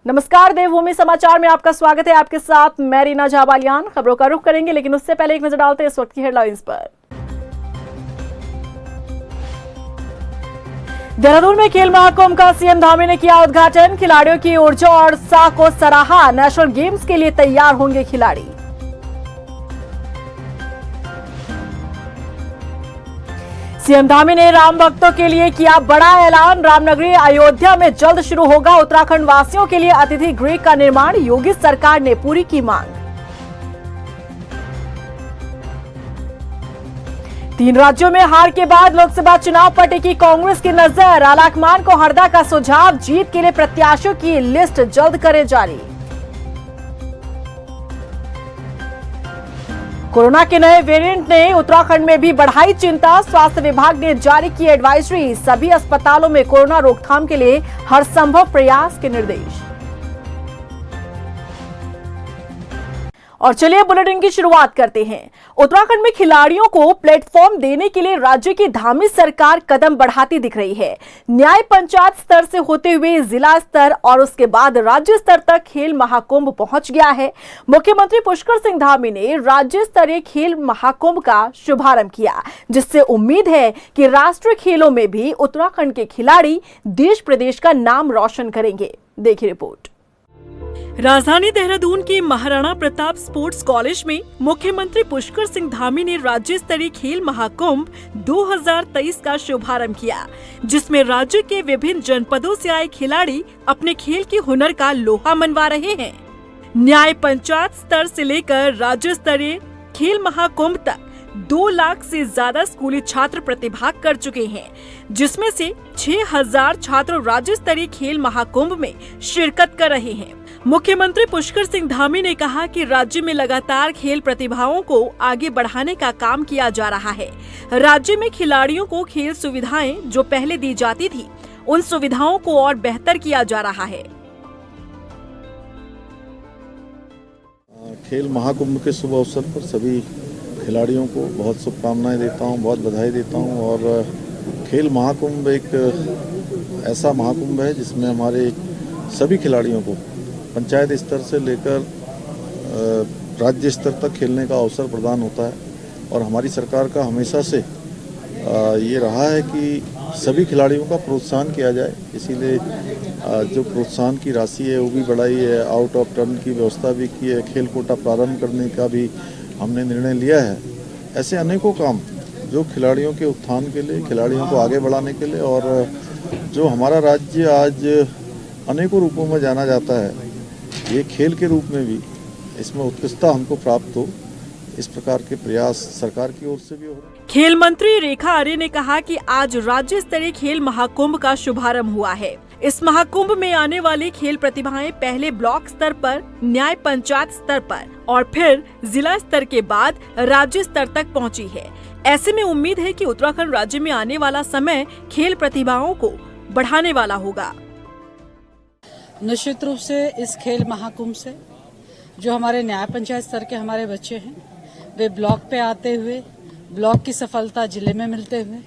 नमस्कार, देवभूमि समाचार में आपका स्वागत है। आपके साथ मैं रीना झाबालियान। खबरों का रुख करेंगे, लेकिन उससे पहले एक नजर डालते हैं इस वक्त की हेडलाइंस पर। देहरादून में खेल महाकुंभ का सीएम धामी ने किया उद्घाटन। खिलाड़ियों की ऊर्जा और उत्साह को सराहा। नेशनल गेम्स के लिए तैयार होंगे खिलाड़ी। सीएम धामी ने राम भक्तों के लिए किया बड़ा ऐलान। रामनगरी अयोध्या में जल्द शुरू होगा। उत्तराखंड वासियों के लिए अतिथि गृह का निर्माण। योगी सरकार ने पूरी की मांग। 3 राज्यों में हार के बाद लोकसभा चुनाव पर टिकी कांग्रेस की नजर। आलाकमान को हरदा का सुझाव। जीत के लिए प्रत्याशियों की लिस्ट जल्द करे जारी। कोरोना के नए वेरिएंट ने उत्तराखंड में भी बढ़ाई चिंता। स्वास्थ्य विभाग ने जारी की एडवाइजरी। सभी अस्पतालों में कोरोना रोकथाम के लिए हर संभव प्रयास के निर्देश। और चलिए बुलेटिन की शुरुआत करते हैं। उत्तराखंड में खिलाड़ियों को प्लेटफॉर्म देने के लिए राज्य की धामी सरकार कदम बढ़ाती दिख रही है। न्याय पंचायत स्तर से होते हुए जिला स्तर और उसके बाद राज्य स्तर तक खेल महाकुंभ पहुंच गया है। मुख्यमंत्री पुष्कर सिंह धामी ने राज्य स्तरीय खेल महाकुंभ का शुभारंभ किया, जिससे उम्मीद है कि राष्ट्रीय खेलों में भी उत्तराखंड के खिलाड़ी देश प्रदेश का नाम रोशन करेंगे। देखिए रिपोर्ट। राजधानी देहरादून के महाराणा प्रताप स्पोर्ट्स कॉलेज में मुख्यमंत्री पुष्कर सिंह धामी ने राज्य स्तरीय खेल महाकुंभ 2023 का शुभारंभ किया, जिसमें राज्य के विभिन्न जनपदों से आए खिलाड़ी अपने खेल के हुनर का लोहा मनवा रहे हैं। न्याय पंचायत स्तर से लेकर राज्य स्तरीय खेल महाकुंभ तक 2 लाख से ज्यादा स्कूली छात्र प्रतिभाग कर चुके हैं, जिसमें से 6000 छात्र राज्य स्तरीय खेल महाकुंभ में शिरकत कर रहे हैं। मुख्यमंत्री पुष्कर सिंह धामी ने कहा कि राज्य में लगातार खेल प्रतिभाओं को आगे बढ़ाने का काम किया जा रहा है। राज्य में खिलाड़ियों को खेल सुविधाएं जो पहले दी जाती थी, उन सुविधाओं को और बेहतर किया जा रहा है। खेल महाकुंभ के शुभ अवसर पर सभी खिलाड़ियों को बहुत शुभकामनाएं देता हूं, बहुत बधाई देता हूं। और खेल महाकुंभ एक ऐसा महाकुंभ है जिसमें हमारे सभी खिलाड़ियों को पंचायत स्तर से लेकर राज्य स्तर तक खेलने का अवसर प्रदान होता है। और हमारी सरकार का हमेशा से ये रहा है कि सभी खिलाड़ियों का प्रोत्साहन किया जाए, इसीलिए जो प्रोत्साहन की राशि है वो भी बढ़ाई है। आउट ऑफ टर्न की व्यवस्था भी की है। खेल कोटा प्रारंभ करने का भी हमने निर्णय लिया है। ऐसे अनेकों काम जो खिलाड़ियों के उत्थान के लिए, खिलाड़ियों को आगे बढ़ाने के लिए, और जो हमारा राज्य आज अनेकों रूपों में जाना जाता है, ये खेल के रूप में भी इसमें उत्कृष्टता हमको प्राप्त हो, इस प्रकार के प्रयास सरकार की ओर से भी हो रहे हैं। खेल मंत्री रेखा आर्य ने कहा कि आज राज्य स्तरीय खेल महाकुंभ का शुभारंभ हुआ है। इस महाकुंभ में आने वाली खेल प्रतिभाएं पहले ब्लॉक स्तर पर, न्याय पंचायत स्तर पर और फिर जिला स्तर के बाद राज्य स्तर तक पहुंची है। ऐसे में उम्मीद है कि उत्तराखंड राज्य में आने वाला समय खेल प्रतिभाओं को बढ़ाने वाला होगा। निश्चित रूप से इस खेल महाकुंभ से जो हमारे न्याय पंचायत स्तर के हमारे बच्चे हैं, वे ब्लॉक पे आते हुए, ब्लॉक की सफलता जिले में मिलते हुए,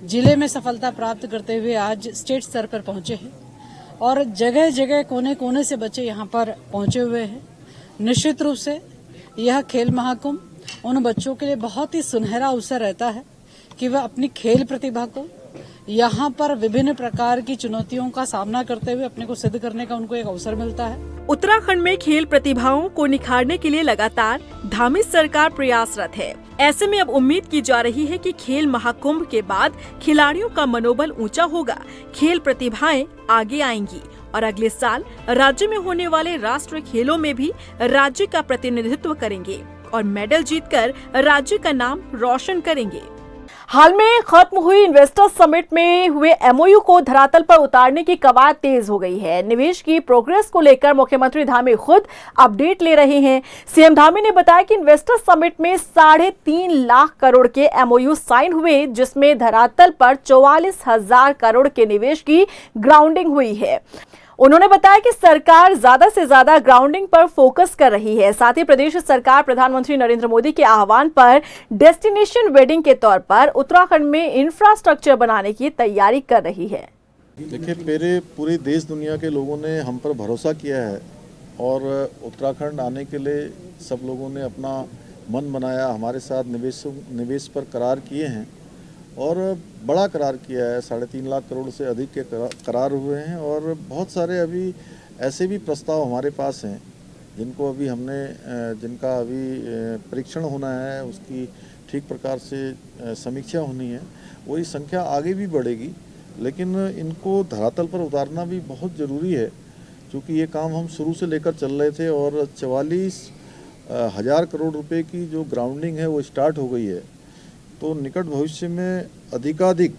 जिले में सफलता प्राप्त करते हुए आज स्टेट स्तर पर पहुंचे हैं। और जगह जगह कोने कोने से बच्चे यहाँ पर पहुंचे हुए हैं। निश्चित रूप से यह खेल महाकुंभ उन बच्चों के लिए बहुत ही सुनहरा अवसर रहता है कि वह अपनी खेल प्रतिभा को यहाँ पर विभिन्न प्रकार की चुनौतियों का सामना करते हुए अपने को सिद्ध करने का उनको एक अवसर मिलता है। उत्तराखंड में खेल प्रतिभाओं को निखारने के लिए लगातार धामी सरकार प्रयासरत है। ऐसे में अब उम्मीद की जा रही है कि खेल महाकुंभ के बाद खिलाड़ियों का मनोबल ऊंचा होगा, खेल प्रतिभाएं आगे आएंगी और अगले साल राज्य में होने वाले राष्ट्रीय खेलों में भी राज्य का प्रतिनिधित्व करेंगे और मेडल जीतकर राज्य का नाम रोशन करेंगे। हाल में खत्म हुई इन्वेस्टर्स समिट में हुए एमओयू को धरातल पर उतारने की कवायद तेज हो गई है। निवेश की प्रोग्रेस को लेकर मुख्यमंत्री धामी खुद अपडेट ले रहे हैं। सीएम धामी ने बताया कि इन्वेस्टर्स समिट में 3.5 लाख करोड़ के एमओयू साइन हुए, जिसमें धरातल पर 44,000 करोड़ के निवेश की ग्राउंडिंग हुई है। उन्होंने बताया कि सरकार ज्यादा से ज्यादा ग्राउंडिंग पर फोकस कर रही है। साथ ही प्रदेश सरकार प्रधानमंत्री नरेंद्र मोदी के आह्वान पर डेस्टिनेशन वेडिंग के तौर पर उत्तराखंड में इंफ्रास्ट्रक्चर बनाने की तैयारी कर रही है। देखिए, पूरे देश दुनिया के लोगों ने हम पर भरोसा किया है और उत्तराखंड आने के लिए सब लोगों ने अपना मन बनाया, हमारे साथ निवेश पर करार किए हैं और बड़ा करार किया है। 3.5 लाख करोड़ से अधिक के करार हुए हैं और बहुत सारे अभी ऐसे भी प्रस्ताव हमारे पास हैं जिनका अभी परीक्षण होना है, उसकी ठीक प्रकार से समीक्षा होनी है। वही संख्या आगे भी बढ़ेगी, लेकिन इनको धरातल पर उतारना भी बहुत ज़रूरी है, क्योंकि ये काम हम शुरू से लेकर चल रहे थे और 44,000 करोड़ रुपए की जो ग्राउंडिंग है वो स्टार्ट हो गई है। तो निकट भविष्य में अधिकाधिक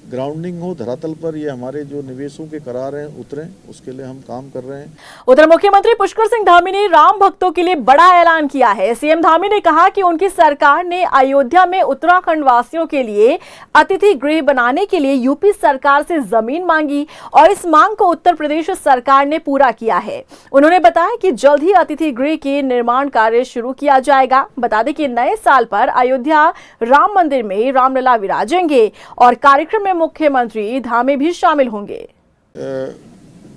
ग्राउंडिंग हो धरातल पर, ये हमारे जो निवेशों के करार हैं उतरें, उसके लिए हम काम कर रहे हैं। उधर मुख्यमंत्री पुष्कर सिंह धामी ने राम भक्तों के लिए बड़ा ऐलान किया है। सीएम धामी ने कहा कि उनकी सरकार ने अयोध्या में उत्तराखंड वासियों के लिए अतिथि गृह बनाने के लिए यूपी सरकार से जमीन मांगी और इस मांग को उत्तर प्रदेश सरकार ने पूरा किया है। उन्होंने बताया कि जल्द ही अतिथि गृह के निर्माण कार्य शुरू किया जाएगा। बता दें कि नए साल पर अयोध्या राम मंदिर में रामलला विराजेंगे और कार्यक्रम में मुख्यमंत्री धामी भी शामिल होंगे।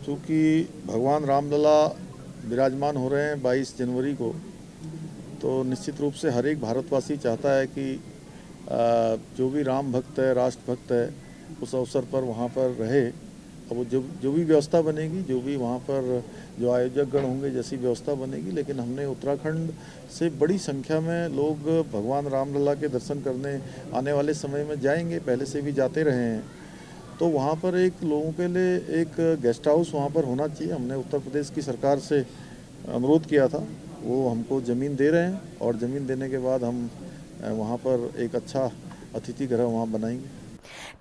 चूँकि भगवान रामलला विराजमान हो रहे हैं 22 जनवरी को, तो निश्चित रूप से हर एक भारतवासी चाहता है कि जो भी राम भक्त है, राष्ट्र भक्त है, उस अवसर पर वहाँ पर रहे। अब वो जो भी व्यवस्था बनेगी, जो भी वहाँ पर जो आयोजक गण होंगे, जैसी व्यवस्था बनेगी, लेकिन हमने उत्तराखंड से बड़ी संख्या में लोग भगवान रामलला के दर्शन करने आने वाले समय में जाएंगे, पहले से भी जाते रहे हैं। तो वहाँ पर एक लोगों के लिए एक गेस्ट हाउस वहाँ पर होना चाहिए। हमने उत्तर प्रदेश की सरकार से अनुरोध किया था, वो हमको ज़मीन दे रहे हैं और ज़मीन देने के बाद हम वहाँ पर एक अच्छा अतिथि गृह वहाँ बनाएंगे।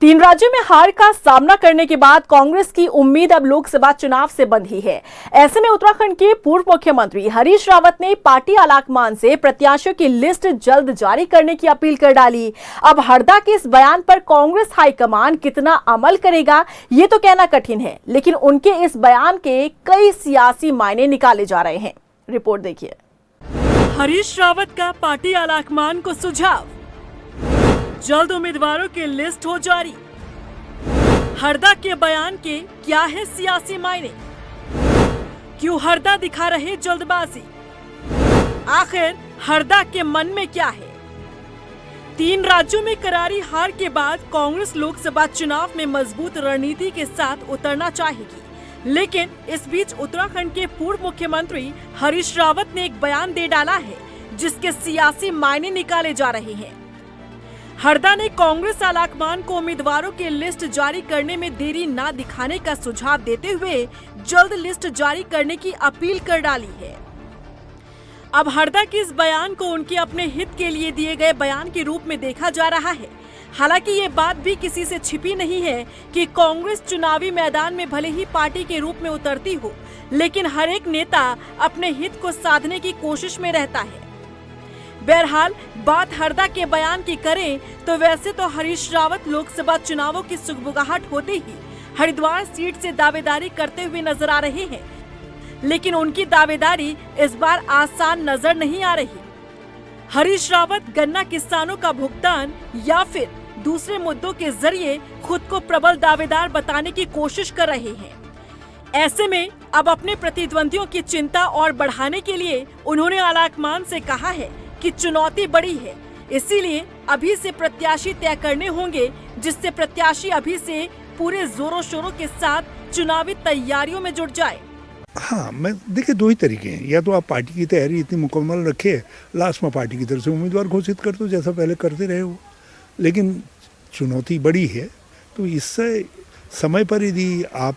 3 राज्यों में हार का सामना करने के बाद कांग्रेस की उम्मीद अब लोकसभा चुनाव से बंधी है। ऐसे में उत्तराखंड के पूर्व मुख्यमंत्री हरीश रावत ने पार्टी आलाकमान से प्रत्याशियों की लिस्ट जल्द जारी करने की अपील कर डाली। अब हरदा के इस बयान पर कांग्रेस हाईकमान कितना अमल करेगा ये तो कहना कठिन है, लेकिन उनके इस बयान के कई सियासी मायने निकाले जा रहे हैं। रिपोर्ट देखिए। हरीश रावत का पार्टी आलाकमान को सुझाव, जल्द उम्मीदवारों की लिस्ट हो जारी। हरदा के बयान के क्या है सियासी मायने? क्यों हरदा दिखा रहे जल्दबाजी? आखिर हरदा के मन में क्या है? 3 राज्यों में करारी हार के बाद कांग्रेस लोकसभा चुनाव में मजबूत रणनीति के साथ उतरना चाहेगी, लेकिन इस बीच उत्तराखंड के पूर्व मुख्यमंत्री हरीश रावत ने एक बयान दे डाला है जिसके सियासी मायने निकाले जा रहे हैं। हरदा ने कांग्रेस आलाकमान को उम्मीदवारों की लिस्ट जारी करने में देरी न दिखाने का सुझाव देते हुए जल्द लिस्ट जारी करने की अपील कर डाली है। अब हरदा के इस बयान को उनके अपने हित के लिए दिए गए बयान के रूप में देखा जा रहा है। हालांकि ये बात भी किसी से छिपी नहीं है कि कांग्रेस चुनावी मैदान में भले ही पार्टी के रूप में उतरती हो, लेकिन हर एक नेता अपने हित को साधने की कोशिश में रहता है। बहरहाल बात हरदा के बयान की करें तो वैसे तो हरीश रावत लोकसभा चुनावों की सुगबुगाहट होते ही हरिद्वार सीट से दावेदारी करते हुए नजर आ रहे हैं, लेकिन उनकी दावेदारी इस बार आसान नजर नहीं आ रही। हरीश रावत गन्ना किसानों का भुगतान या फिर दूसरे मुद्दों के जरिए खुद को प्रबल दावेदार बताने की कोशिश कर रहे हैं। ऐसे में अब अपने प्रतिद्वंदियों की चिंता और बढ़ाने के लिए उन्होंने आलाकमान से कहा है कि चुनौती बड़ी है, इसीलिए अभी से प्रत्याशी तय करने होंगे, जिससे प्रत्याशी अभी से पूरे जोरों शोरों के साथ चुनावी तैयारियों में जुट जाए। हाँ, मैं देखिए 2 ही तरीके हैं। या तो आप पार्टी की तैयारी इतनी मुकम्मल रखिए, लास्ट में पार्टी की तरफ से उम्मीदवार घोषित कर दो, जैसा पहले करते रहे हो। लेकिन चुनौती बड़ी है, तो इससे समय पर यदि आप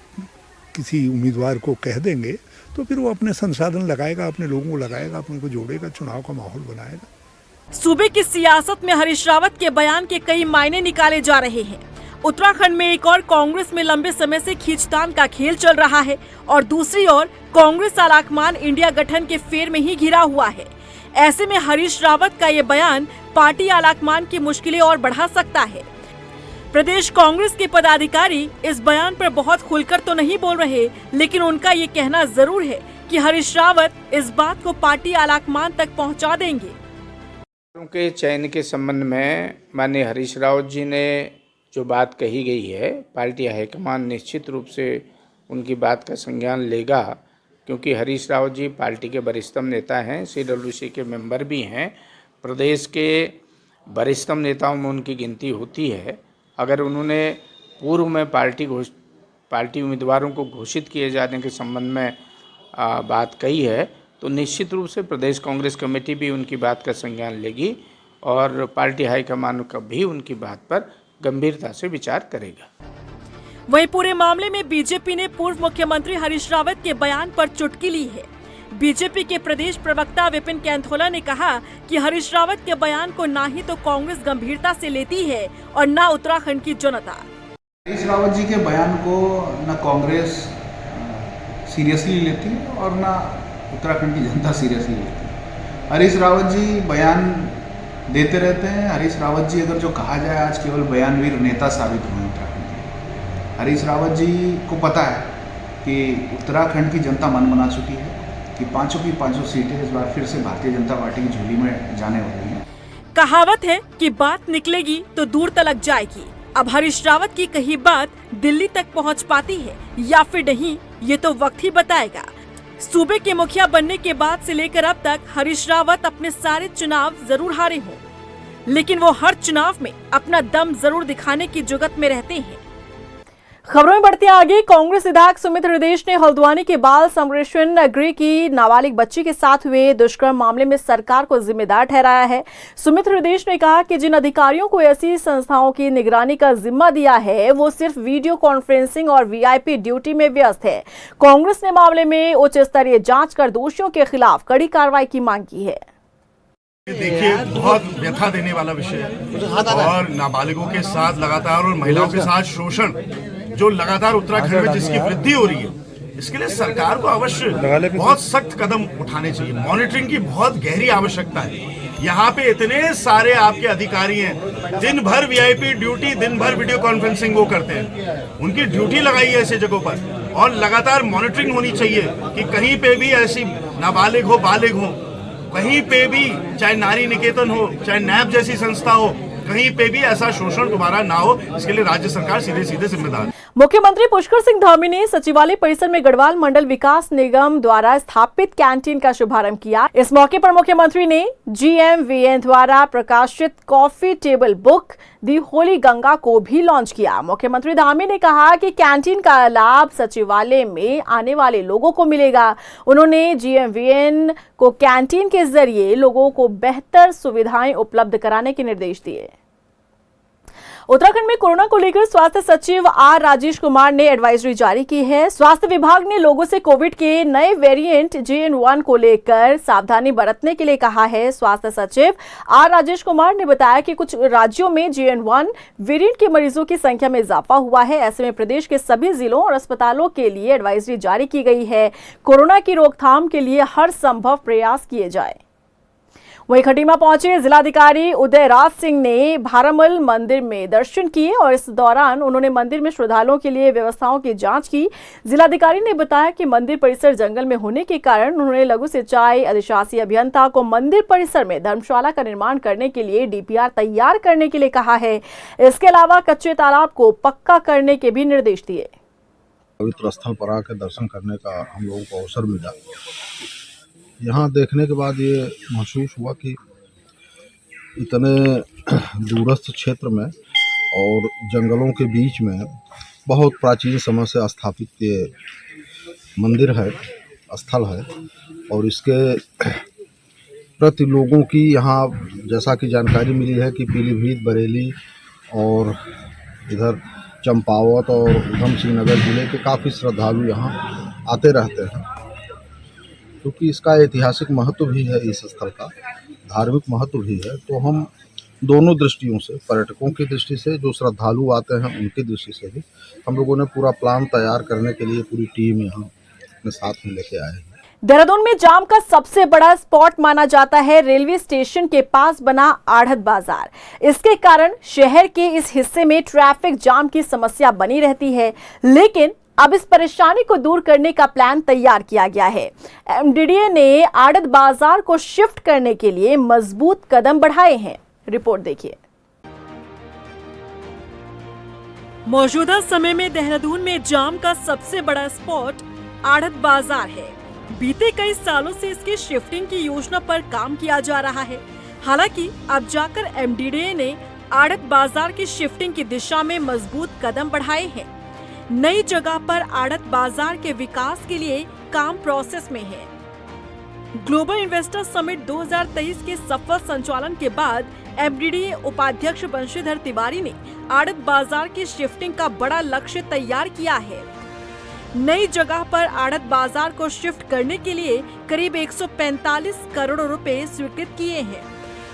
किसी उम्मीदवार को कह देंगे तो फिर वो अपने संसाधन लगाएगा, अपने लोगों को लगाएगा, अपने को जोड़ेगा, चुनाव का माहौल बनाएगा। सूबे की सियासत में हरीश रावत के बयान के कई मायने निकाले जा रहे हैं। उत्तराखंड में एक और कांग्रेस में लंबे समय से खींचतान का खेल चल रहा है और दूसरी ओर कांग्रेस आलाकमान इंडिया गठन के फेर में ही घिरा हुआ है। ऐसे में हरीश रावत का ये बयान पार्टी आलाकमान की मुश्किलें और बढ़ा सकता है। प्रदेश कांग्रेस के पदाधिकारी इस बयान पर बहुत खुलकर तो नहीं बोल रहे, लेकिन उनका ये कहना जरूर है कि हरीश रावत इस बात को पार्टी आलाकमान तक पहुंचा देंगे। के चयन के संबंध में माननीय हरीश रावत जी ने जो बात कही गई है, पार्टी हाईकमान निश्चित रूप से उनकी बात का संज्ञान लेगा, क्योंकि हरीश रावत जी पार्टी के वरिष्ठतम नेता हैं, CWC के मेंबर भी हैं, प्रदेश के वरिष्ठतम नेताओं में उनकी गिनती होती है। अगर उन्होंने पूर्व में पार्टी उम्मीदवारों को घोषित किए जाने के संबंध में बात कही है, तो निश्चित रूप से प्रदेश कांग्रेस कमेटी भी उनकी बात का संज्ञान लेगी और पार्टी हाईकमान का भी उनकी बात पर गंभीरता से विचार करेगा। वहीं पूरे मामले में बीजेपी ने पूर्व मुख्यमंत्री हरीश रावत के बयान पर चुटकी ली है। बीजेपी के प्रदेश प्रवक्ता विपिन कैंथोला ने कहा कि हरीश रावत के बयान को ना ही तो कांग्रेस गंभीरता से लेती है और न उत्तराखंड की जनता। हरीश रावत जी के बयान को न कांग्रेस सीरियसली लेती है और न उत्तराखंड की जनता सीरियसली लेती है। हरीश रावत जी बयान देते रहते हैं। हरीश रावत जी अगर जो कहा जाए आज केवल बयानवीर नेता साबित हुए उत्तराखंड के। हरीश रावत जी को पता है कि उत्तराखंड की जनता मन बना चुकी है कि पांचों की पांचों सीटें इस बार फिर से भारतीय जनता पार्टी की झोली में जाने वाली हैं। कहावत है कि बात निकलेगी तो दूर तलक जाएगी। अब हरीश रावत की कही बात दिल्ली तक पहुंच पाती है या फिर नहीं, ये तो वक्त ही बताएगा। सूबे के मुखिया बनने के बाद से लेकर अब तक हरीश रावत अपने सारे चुनाव जरूर हारे हों, लेकिन वो हर चुनाव में अपना दम जरूर दिखाने की जुगत में रहते हैं। खबरों में बढ़ते आगे, कांग्रेस विधायक सुमित हृदयेश ने हल्द्वानी के बाल संप्रेषण गृह की नाबालिग बच्ची के साथ हुए दुष्कर्म मामले में सरकार को जिम्मेदार ठहराया है। सुमित हृदयेश ने कहा कि जिन अधिकारियों को ऐसी संस्थाओं की निगरानी का जिम्मा दिया है, वो सिर्फ वीडियो कॉन्फ्रेंसिंग और VIP ड्यूटी में व्यस्त है। कांग्रेस ने मामले में उच्च स्तरीय जांच कर दोषियों के खिलाफ कड़ी कार्रवाई की मांग की है। देखिए, बहुत व्यथा देने वाला विषय है और नाबालिगों के साथ लगातार और महिलाओं के साथ शोषण जो लगातार उत्तराखंड में जिसकी वृद्धि हो रही है, इसके लिए सरकार को अवश्य बहुत सख्त कदम उठाने चाहिए। मॉनिटरिंग की बहुत गहरी आवश्यकता है। यहाँ पे इतने सारे आपके अधिकारी हैं, दिन भर VIP ड्यूटी, दिन भर वीडियो कॉन्फ्रेंसिंग वो करते हैं। उनकी ड्यूटी लगाई है ऐसे जगहों पर और लगातार मॉनिटरिंग होनी चाहिए कि कहीं पे भी ऐसी नाबालिग हो, बालिग हो, कहीं पे भी, चाहे नारी निकेतन हो, चाहे NAP जैसी संस्था हो, कहीं पे भी ऐसा शोषण दोबारा ना हो। इसके लिए राज्य सरकार सीधे सीधे जिम्मेदार है। मुख्यमंत्री पुष्कर सिंह धामी ने सचिवालय परिसर में गढ़वाल मंडल विकास निगम द्वारा स्थापित कैंटीन का शुभारंभ किया। इस मौके पर मुख्यमंत्री ने GMVN द्वारा प्रकाशित कॉफी टेबल बुक दी होली गंगा को भी लॉन्च किया। मुख्यमंत्री धामी ने कहा कि कैंटीन का लाभ सचिवालय में आने वाले लोगों को मिलेगा। उन्होंने GMVN को कैंटीन के जरिए लोगों को बेहतर सुविधाएं उपलब्ध कराने के निर्देश दिए। उत्तराखंड में कोरोना को लेकर स्वास्थ्य सचिव R राजेश कुमार ने एडवाइजरी जारी की है। स्वास्थ्य विभाग ने लोगों से कोविड के नए वेरिएंट JN1 को लेकर सावधानी बरतने के लिए कहा है। स्वास्थ्य सचिव R राजेश कुमार ने बताया कि कुछ राज्यों में JN1 वेरिएंट के मरीजों की संख्या में इजाफा हुआ है। ऐसे में प्रदेश के सभी जिलों और अस्पतालों के लिए एडवाइजरी जारी की गई है। कोरोना की रोकथाम के लिए हर संभव प्रयास किए जाए। वहीं खटीमा पहुंचे जिलाधिकारी उदय राज सिंह ने भारमल मंदिर में दर्शन किए और इस दौरान उन्होंने मंदिर में श्रद्धालुओं के लिए व्यवस्थाओं की जांच की। जिलाधिकारी ने बताया कि मंदिर परिसर जंगल में होने के कारण उन्होंने लघु सिंचाई अधिशासी अभियंता को मंदिर परिसर में धर्मशाला का निर्माण करने के लिए DPR तैयार करने के लिए कहा है। इसके अलावा कच्चे तालाब को पक्का करने के भी निर्देश दिए। पवित्र स्थल पर आकर दर्शन करने का हम लोगों को अवसर मिला। यहाँ देखने के बाद ये महसूस हुआ कि इतने दूरस्थ क्षेत्र में और जंगलों के बीच में बहुत प्राचीन समय से स्थापित ये मंदिर है, स्थल है और इसके प्रति लोगों की यहाँ जैसा कि जानकारी मिली है कि पीलीभीत, बरेली और इधर चंपावत और उधम सिंह नगर जिले के काफ़ी श्रद्धालु यहाँ आते रहते हैं, क्योंकि इसका ऐतिहासिक महत्व भी है, इस स्थल का धार्मिक महत्व भी है। तो हम दोनों दृष्टियों से, पर्यटकों की दृष्टि से, जो श्रद्धालु आते हैं उनकी दृष्टि से भी हम लोगों ने पूरा प्लान तैयार करने के लिए पूरी टीम यहाँ अपने साथ में लेके आए हैं। देहरादून में जाम का सबसे बड़ा स्पॉट माना जाता है रेलवे स्टेशन के पास बना आढ़त बाजार। इसके कारण शहर के इस हिस्से में ट्रैफिक जाम की समस्या बनी रहती है, लेकिन अब इस परेशानी को दूर करने का प्लान तैयार किया गया है। MDDA ने आढ़त बाजार को शिफ्ट करने के लिए मजबूत कदम बढ़ाए हैं। रिपोर्ट देखिए। मौजूदा समय में देहरादून में जाम का सबसे बड़ा स्पॉट आड़त बाजार है। बीते कई सालों से इसकी शिफ्टिंग की योजना पर काम किया जा रहा है। हालांकि अब जाकर एमडीडीए ने आड़त बाजार की शिफ्टिंग की दिशा में मजबूत कदम बढ़ाए हैं। नई जगह पर आड़त बाजार के विकास के लिए काम प्रोसेस में है। ग्लोबल इन्वेस्टर समिट 2023 के सफल संचालन के बाद एमडीडीए उपाध्यक्ष बंशीधर तिवारी ने आड़त बाजार की शिफ्टिंग का बड़ा लक्ष्य तैयार किया है। नई जगह पर आड़त बाजार को शिफ्ट करने के लिए करीब 145 करोड़ रुपए स्वीकृत किए हैं।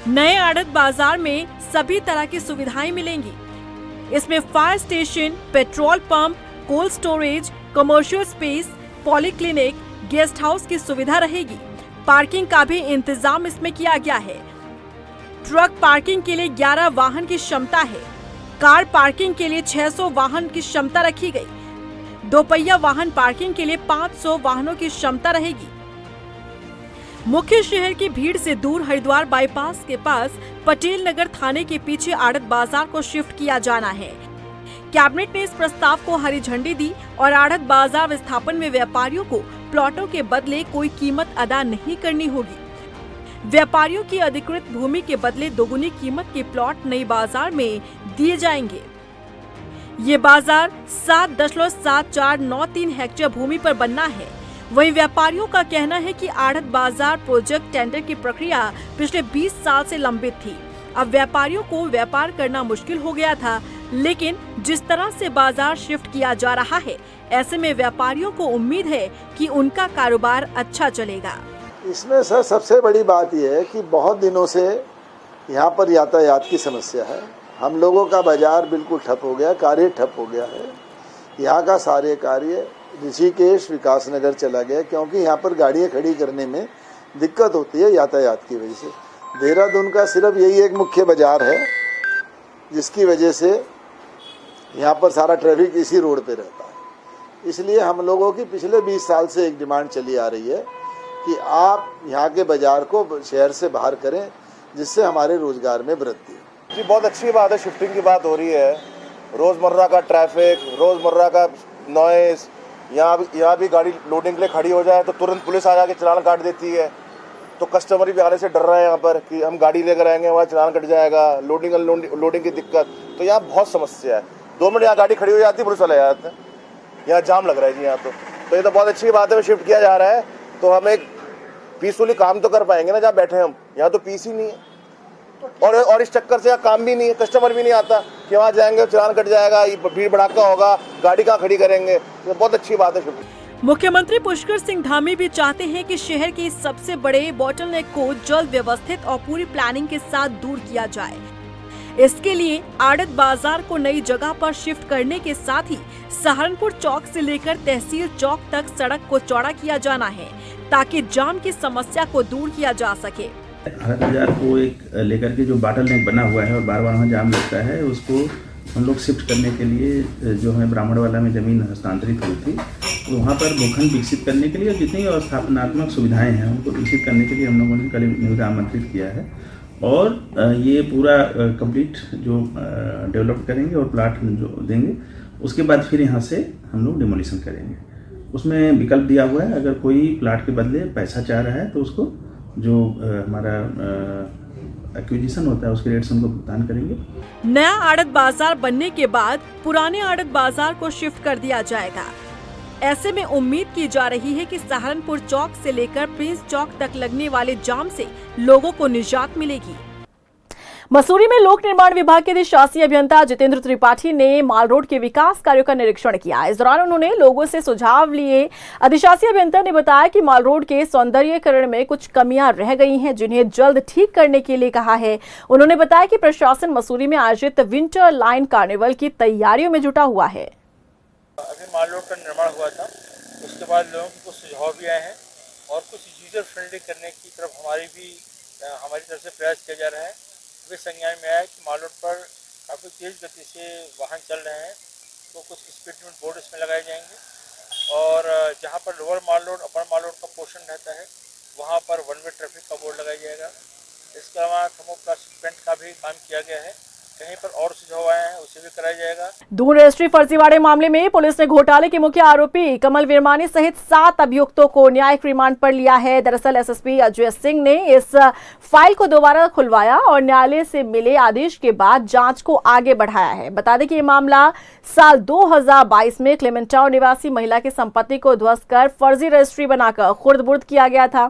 नए आड़त बाजार में सभी तरह की सुविधाएं मिलेंगी। इसमें fire station, petrol pump, cold storage, commercial space, polyclinic, guest house की सुविधा रहेगी। पार्किंग का भी इंतजाम इसमें किया गया है। ट्रक पार्किंग के लिए 11 वाहन की क्षमता है। कार पार्किंग के लिए 600 वाहन की क्षमता रखी गई। दोपहिया वाहन पार्किंग के लिए 500 वाहनों की क्षमता रहेगी। मुख्य शहर की भीड़ से दूर हरिद्वार बाईपास के पास पटेल नगर थाने के पीछे आड़त बाजार को शिफ्ट किया जाना है। कैबिनेट ने इस प्रस्ताव को हरी झंडी दी और आड़त बाजार विस्थापन में व्यापारियों को प्लॉटों के बदले कोई कीमत अदा नहीं करनी होगी। व्यापारियोों की अधिकृत भूमि के बदले दोगुनी कीमत के प्लॉट नई बाजार में दिए जाएंगे। ये बाजार 7.7493 हेक्टेयर भूमि पर बनना है। वहीं व्यापारियों का कहना है कि आड़त बाजार प्रोजेक्ट टेंडर की प्रक्रिया पिछले 20 साल से लंबित थी। अब व्यापारियों को व्यापार करना मुश्किल हो गया था, लेकिन जिस तरह से बाजार शिफ्ट किया जा रहा है, ऐसे में व्यापारियों को उम्मीद है कि उनका कारोबार अच्छा चलेगा। इसमें सर सबसे बड़ी बात यह है कि बहुत दिनों से यहाँ पर यातायात की समस्या है। हम लोगों का बाजार बिल्कुल ठप हो गया, कार्य ठप हो गया है। यहाँ का सारे कार्य ऋषिकेश विकास नगर चला गया, क्योंकि यहाँ पर गाड़ियाँ खड़ी करने में दिक्कत होती है यातायात की वजह से। देहरादून का सिर्फ यही एक मुख्य बाजार है, जिसकी वजह से यहाँ पर सारा ट्रैफिक इसी रोड पे रहता है। इसलिए हम लोगों की पिछले 20 साल से एक डिमांड चली आ रही है कि आप यहाँ के बाजार को शहर से बाहर करें, जिससे हमारे रोजगार में वृद्धि हो। जी बहुत अच्छी बात है, शिफ्टिंग की बात हो रही है। रोज़मर्रा का ट्रैफिक, रोज़मर्रा का नॉइस, यहाँ भी गाड़ी लोडिंग के लिए खड़ी हो जाए तो तुरंत पुलिस आ जाके चालान काट देती है। तो कस्टमर भी आने से डर रहे हैं यहाँ पर कि हम गाड़ी लेकर आएंगे, वहाँ चालान कट जाएगा, लोडिंग की दिक्कत। तो यहाँ बहुत समस्या है। 2 मिनट यहाँ गाड़ी खड़ी हो जाती है, पुलिस वाले आ जाते हैं। यहाँ जाम लग रहा है जी यहाँ तो ये तो बहुत अच्छी बात है, शिफ्ट किया जा रहा है तो हम एक पीसफुली काम तो कर पाएंगे ना, जहाँ बैठे हम। यहाँ तो पीस ही नहीं है और इस चक्कर से यहाँ काम भी नहीं है, कस्टमर भी नहीं आता कि वहाँ जाएंगे चालान कट जाएगा, भीड़ भड़ाका होगा, गाड़ी कहाँ खड़ी करेंगे। तो बहुत अच्छी बात है। मुख्यमंत्री पुष्कर सिंह धामी भी चाहते हैं कि शहर के सबसे बड़े बॉटलनेक को जल्द व्यवस्थित और पूरी प्लानिंग के साथ दूर किया जाए। इसके लिए आड़त बाजार को नई जगह पर शिफ्ट करने के साथ ही सहारनपुर चौक से लेकर तहसील चौक तक सड़क को चौड़ा किया जाना है, ताकि जाम की समस्या को दूर किया जा सके। आड़त बाजार को एक लेकर के जो बॉटलनेक बना हुआ है और बार बार वहाँ जाम लगता है, उसको हम लोग शिफ्ट करने के लिए जो है ब्राह्मणवाला में ज़मीन हस्तांतरित हुई थी, तो वहाँ पर भूखंड विकसित करने के लिए जितनी स्थापनात्मक सुविधाएं हैं उनको विकसित करने के लिए हम लोगों ने कल निविदा आमंत्रित किया है। और ये पूरा कंप्लीट जो डेवलप करेंगे और प्लाट जो देंगे, उसके बाद फिर यहाँ से हम लोग डिमोलिशन करेंगे। उसमें विकल्प दिया हुआ है, अगर कोई प्लाट के बदले पैसा चाह रहा है तो उसको जो हमारा एक्विजिशन होता है उसके रेट से उनको भुगतान करेंगे। नया आड़त बाजार बनने के बाद पुराने आड़त बाजार को शिफ्ट कर दिया जाएगा। ऐसे में उम्मीद की जा रही है कि सहारनपुर चौक से लेकर प्रिंस चौक तक लगने वाले जाम से लोगों को निजात मिलेगी। मसूरी में लोक निर्माण विभाग के अधिशासी अभियंता जितेंद्र त्रिपाठी ने माल रोड के विकास कार्यों का निरीक्षण किया। इस दौरान उन्होंने लोगों से सुझाव लिए। अधिशासी अभियंता ने बताया कि माल रोड के सौंदर्यीकरण में कुछ कमियां रह गई हैं, जिन्हें जल्द ठीक करने के लिए कहा है। उन्होंने बताया कि प्रशासन मसूरी में आयोजित विंटर लाइन कार्निवल की तैयारियों में जुटा हुआ है। अभी माल रोड का निर्माण हुआ था, उसके बाद लोगों के कुछ सुझाव भी आए हैं और कुछ यूजर फ्रेंडली करने की तरफ हमारी तरफ से प्रयास किया जा रहा है। वे संज्ञान में आया कि माल रोड पर काफ़ी तेज़ गति से वाहन चल रहे हैं, तो कुछ स्पीड लिमिट बोर्ड इसमें लगाए जाएंगे और जहां पर लोअर माल रोड अपर माल रोड का पोर्शन रहता है वहां पर वन वे ट्रैफिक का बोर्ड लगाया जाएगा। इसके अलावा थर्मोप्लास्टिक पेंट का भी काम किया गया है कहीं पर और सुझाव आए हैं उसे भी कराया जाएगा। दून रजिस्ट्री फर्जीवाड़े मामले में पुलिस ने घोटाले के मुख्य आरोपी कमल विरमानी सहित 7 अभियुक्तों को न्यायिक रिमांड पर लिया है। दरअसल एसएसपी अजय सिंह ने इस फाइल को दोबारा खुलवाया और न्यायालय से मिले आदेश के बाद जांच को आगे बढ़ाया है। बता दें कि ये मामला साल 2022 में क्लेमेंटाउन निवासी महिला की संपत्ति को ध्वस्त कर फर्जी रजिस्ट्री बनाकर खुर्द-बुर्द किया गया था।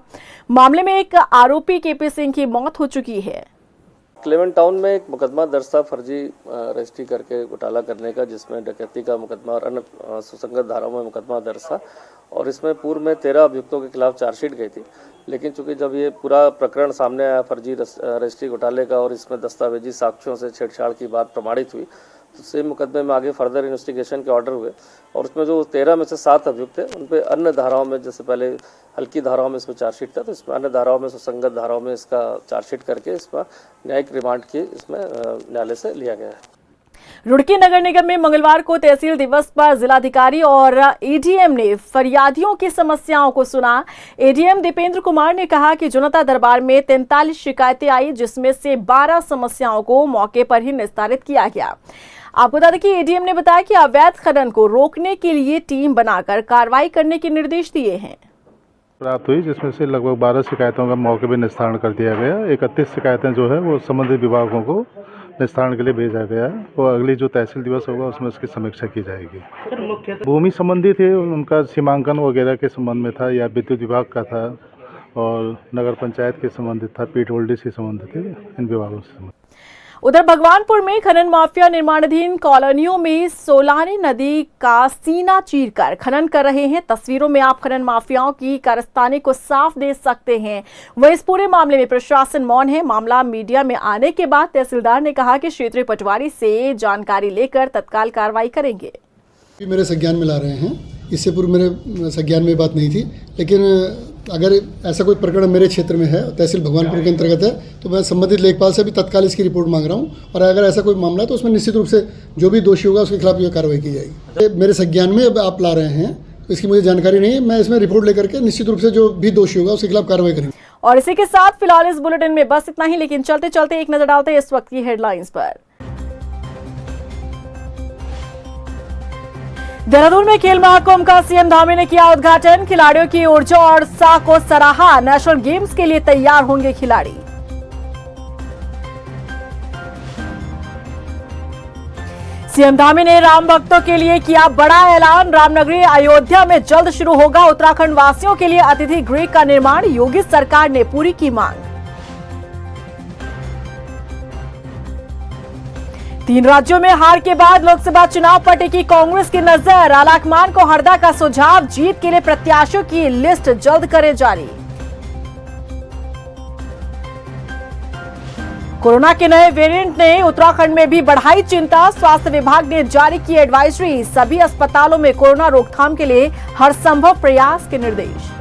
मामले में एक आरोपी केपी सिंह की मौत हो चुकी है। क्लेमेंटाउन में एक मुकदमा दर्ज था फर्जी रजिस्ट्री करके घोटाला करने का, जिसमें डकैती का मुकदमा और अन्य सुसंगत धाराओं में मुकदमा दर्ज था और इसमें पूर्व में 13 अभियुक्तों के खिलाफ चार्जशीट गई थी। लेकिन चूंकि जब ये पूरा प्रकरण सामने आया फर्जी रजिस्ट्री घोटाले का और इसमें दस्तावेजी साक्ष्यों से छेड़छाड़ की बात प्रमाणित हुई, तो सेम मुकदमे में आगे फर्दर इन्वेस्टिगेशन के ऑर्डर हुए और उसमें जो 13 में से 7 अभियुक्त थे उन पे अन्य धाराओं में, जैसे पहले हल्की धाराओं में इसमें चार्जशीट था, तो इसमें अन्य धाराओं में सुसंगत धाराओं में इसका चार्जशीट करके इसमें न्यायिक रिमांड की इसमें न्यायालय से लिया गया है। रुड़की नगर निगम में मंगलवार को तहसील दिवस पर जिलाधिकारी और एडीएम ने फरियादियों की समस्याओं को सुना। एडीएम दीपेंद्र कुमार ने कहा कि जनता दरबार में 43 शिकायतें आई, जिसमें से 12 समस्याओं को मौके पर ही निस्तारित किया गया। आपको बता दें कि एडीएम ने बताया कि अवैध खनन को रोकने के लिए टीम बनाकर कार्रवाई करने के निर्देश दिए हैं। प्राप्त हुई, जिसमें से लगभग 12 शिकायतों का मौके पर निस्तारण कर दिया गया। 31 शिकायतें जो है वो संबंधित विभागों को निस्तारण के लिए भेजा गया है और अगली जो तहसील दिवस होगा उसमें उसकी समीक्षा की जाएगी। भूमि संबंधी थे, उनका सीमांकन वगैरह के संबंध में था या विद्युत विभाग का था और नगर पंचायत के संबंधित था, पीडब्ल्यूडी से संबंधित थे, इन विभागों से। उधर भगवानपुर में खनन माफिया निर्माणाधीन कॉलोनियों में सोलानी नदी का सीना चीरकर खनन कर रहे हैं। तस्वीरों में आप खनन माफियाओं की कारस्तानी को साफ देख सकते हैं। वह इस पूरे मामले में प्रशासन मौन है। मामला मीडिया में आने के बाद तहसीलदार ने कहा कि क्षेत्रीय पटवारी से जानकारी लेकर तत्काल कार्रवाई करेंगे। मेरे संज्ञान में ला रहे हैं, इससे पूर्व मेरे संज्ञान में बात नहीं थी, लेकिन अगर ऐसा कोई प्रकरण मेरे क्षेत्र में है, तहसील भगवानपुर के अंतर्गत है, तो मैं संबंधित लेखपाल से भी तत्काल इसकी रिपोर्ट मांग रहा हूं और अगर ऐसा कोई मामला है तो उसमें निश्चित रूप से जो भी दोषी होगा उसके खिलाफ कार्रवाई की जाएगी। मेरे संज्ञान में अब आप ला रहे हैं, तो इसकी मुझे जानकारी नहीं है। मैं इसमें रिपोर्ट लेकर के निश्चित रूप से जो भी दोषी होगा उसके खिलाफ कार्रवाई करेंगे। और इसी के साथ फिलहाल इस बुलेटिन में बस इतना ही, लेकिन चलते चलते एक नजर डालते हैं इस वक्त की हेडलाइंस पर। देहरादून में खेल महाकुंभ का सीएम धामी ने किया उद्घाटन। खिलाड़ियों की ऊर्जा और उत्साह को सराहा। नेशनल गेम्स के लिए तैयार होंगे खिलाड़ी। सीएम धामी ने राम भक्तों के लिए किया बड़ा ऐलान। रामनगरी अयोध्या में जल्द शुरू होगा। उत्तराखंड वासियों के लिए अतिथि गृह का निर्माण। योगी सरकार ने पूरी की मांग। 3 राज्यों में हार के बाद लोकसभा चुनाव पर टिकी कांग्रेस की नजर। आलाकमान को हरदा का सुझाव, जीत के लिए प्रत्याशियों की लिस्ट जल्द करे जारी। कोरोना के नए वेरिएंट ने उत्तराखंड में भी बढ़ाई चिंता। स्वास्थ्य विभाग ने जारी की एडवाइजरी। सभी अस्पतालों में कोरोना रोकथाम के लिए हर संभव प्रयास के निर्देश।